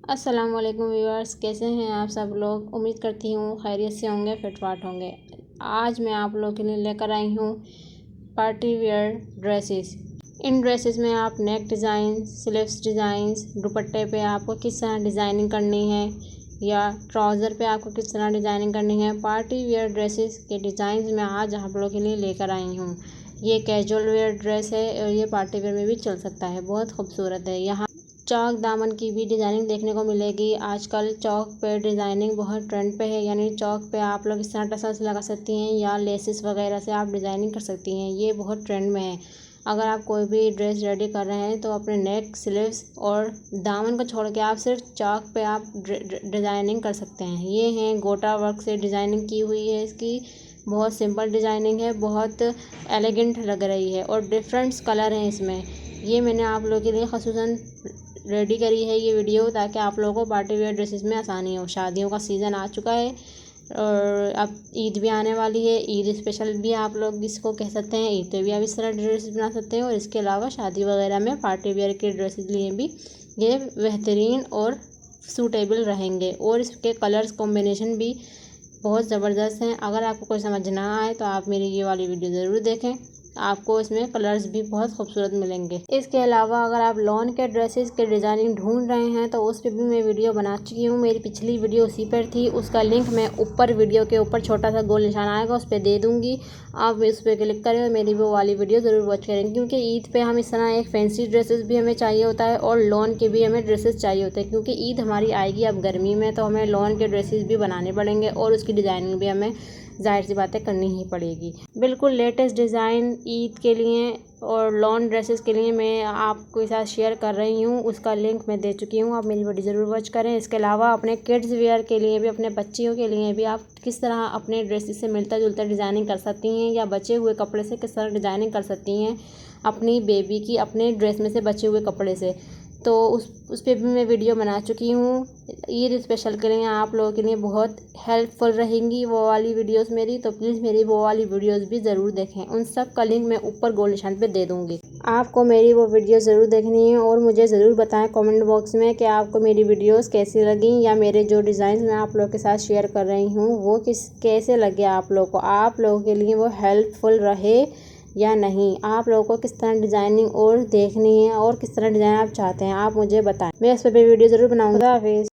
अस्सलाम वालेकुम व्यूअर्स, कैसे हैं आप सब लोग। उम्मीद करती हूँ खैरियत से होंगे, फिटफाट होंगे। आज मैं आप लोगों के लिए लेकर आई हूँ पार्टी वेयर ड्रेसेस। इन ड्रेसेस में आप नेक डिज़ाइन, स्लीव्स डिज़ाइंस, दुपट्टे पे आपको किस तरह डिज़ाइनिंग करनी है या ट्राउज़र पे आपको किस तरह डिज़ाइनिंग करनी है। पार्टी वेयर ड्रेसेस के डिज़ाइन मैं आज आप लोगों के लिए लेकर आई हूँ। ये कैजुअल वेयर ड्रेस है और ये पार्टी वेयर में भी चल सकता है, बहुत खूबसूरत है। यहाँ चौक दामन की भी डिज़ाइनिंग देखने को मिलेगी। आजकल चौक पे डिज़ाइनिंग बहुत ट्रेंड पे है, यानी चौक पे आप लोग इस तरह टसल्स लगा सकती हैं या लेसेस वगैरह से आप डिज़ाइनिंग कर सकती हैं। ये बहुत ट्रेंड में है। अगर आप कोई भी ड्रेस रेडी कर रहे हैं तो अपने नेक, स्लीव्स और दामन को छोड़ के आप सिर्फ चौक पे आप डिज़ाइनिंग कर सकते हैं। ये हैं गोटा वर्क से डिज़ाइनिंग की हुई है। इसकी बहुत सिंपल डिज़ाइनिंग है, बहुत एलिगेंट लग रही है और डिफरेंट कलर हैं इसमें। ये मैंने आप लोगों के लिए ख़ुसूसन रेडी करी है ये वीडियो, ताकि आप लोगों को पार्टी वेयर ड्रेसेस में आसानी हो। शादियों का सीज़न आ चुका है और अब ईद भी आने वाली है। ईद स्पेशल भी आप लोग इसको कह सकते हैं। ईद पे भी आप इस तरह ड्रेसेस बना सकते हैं और इसके अलावा शादी वगैरह में पार्टी वेयर के ड्रेसेस लिए भी ये बेहतरीन और सूटेबल रहेंगे। और इसके कलर्स कॉम्बिनेशन भी बहुत ज़बरदस्त हैं। अगर आपको कोई समझ ना आए तो आप मेरी ये वाली वीडियो ज़रूर देखें, आपको इसमें कलर्स भी बहुत खूबसूरत मिलेंगे। इसके अलावा अगर आप लॉन के ड्रेसेस के डिज़ाइनिंग ढूंढ रहे हैं तो उस पर भी मैं वीडियो बना चुकी हूँ। मेरी पिछली वीडियो उसी पर थी, उसका लिंक मैं ऊपर वीडियो के ऊपर छोटा सा गोल निशान आएगा उस पर दे दूँगी। आप इस पर क्लिक करें और मेरी वो वाली वीडियो ज़रूर वॉच करें, क्योंकि ईद पे हम इस तरह एक फैंसी ड्रेसेस भी हमें चाहिए होता है और लॉन के भी हमें ड्रेसेस चाहिए होते हैं, क्योंकि ईद हमारी आएगी अब गर्मी में, तो हमें लॉन के ड्रेसेस भी बनाने पड़ेंगे और उसकी डिज़ाइनिंग भी हमें ज़ाहिर सी बातें करनी ही पड़ेगी। बिल्कुल लेटेस्ट डिज़ाइन ईद के लिए और लॉन ड्रेसेस के लिए मैं आपके साथ शेयर कर रही हूँ। उसका लिंक मैं दे चुकी हूँ, आप मेरी वीडियो ज़रूर वॉच करें। इसके अलावा अपने किड्स वेयर के लिए भी, अपने बच्चियों के लिए भी आप किस तरह अपने ड्रेसेस से मिलता जुलता डिज़ाइनिंग कर सकती हैं या बचे हुए कपड़े से किस तरह डिज़ाइनिंग कर सकती हैं अपनी बेबी की, अपने ड्रेस में से बचे हुए कपड़े से, तो उस पर भी मैं वीडियो बना चुकी हूँ। ईद स्पेशल के लिए आप लोगों के लिए बहुत हेल्पफुल रहेंगी वो वाली वीडियोस मेरी, तो प्लीज़ मेरी वो वाली वीडियोस भी ज़रूर देखें। उन सब का लिंक मैं ऊपर गोल निशान पे दे दूँगी। आपको मेरी वो वीडियो ज़रूर देखनी है और मुझे ज़रूर बताएं कमेंट बॉक्स में कि आपको मेरी वीडियोस कैसी लगी या मेरे जो डिज़ाइन मैं आप लोगों के साथ शेयर कर रही हूँ वो कैसे लगे आप लोगों को, आप लोगों के लिए वो हेल्पफुल रहे या नहीं। आप लोगों को किस तरह डिज़ाइनिंग और देखनी है और किस तरह डिज़ाइन आप चाहते हैं, आप मुझे बताएं। मैं इस पर भी वीडियो ज़रूर बनाऊँगा। हाफिज़।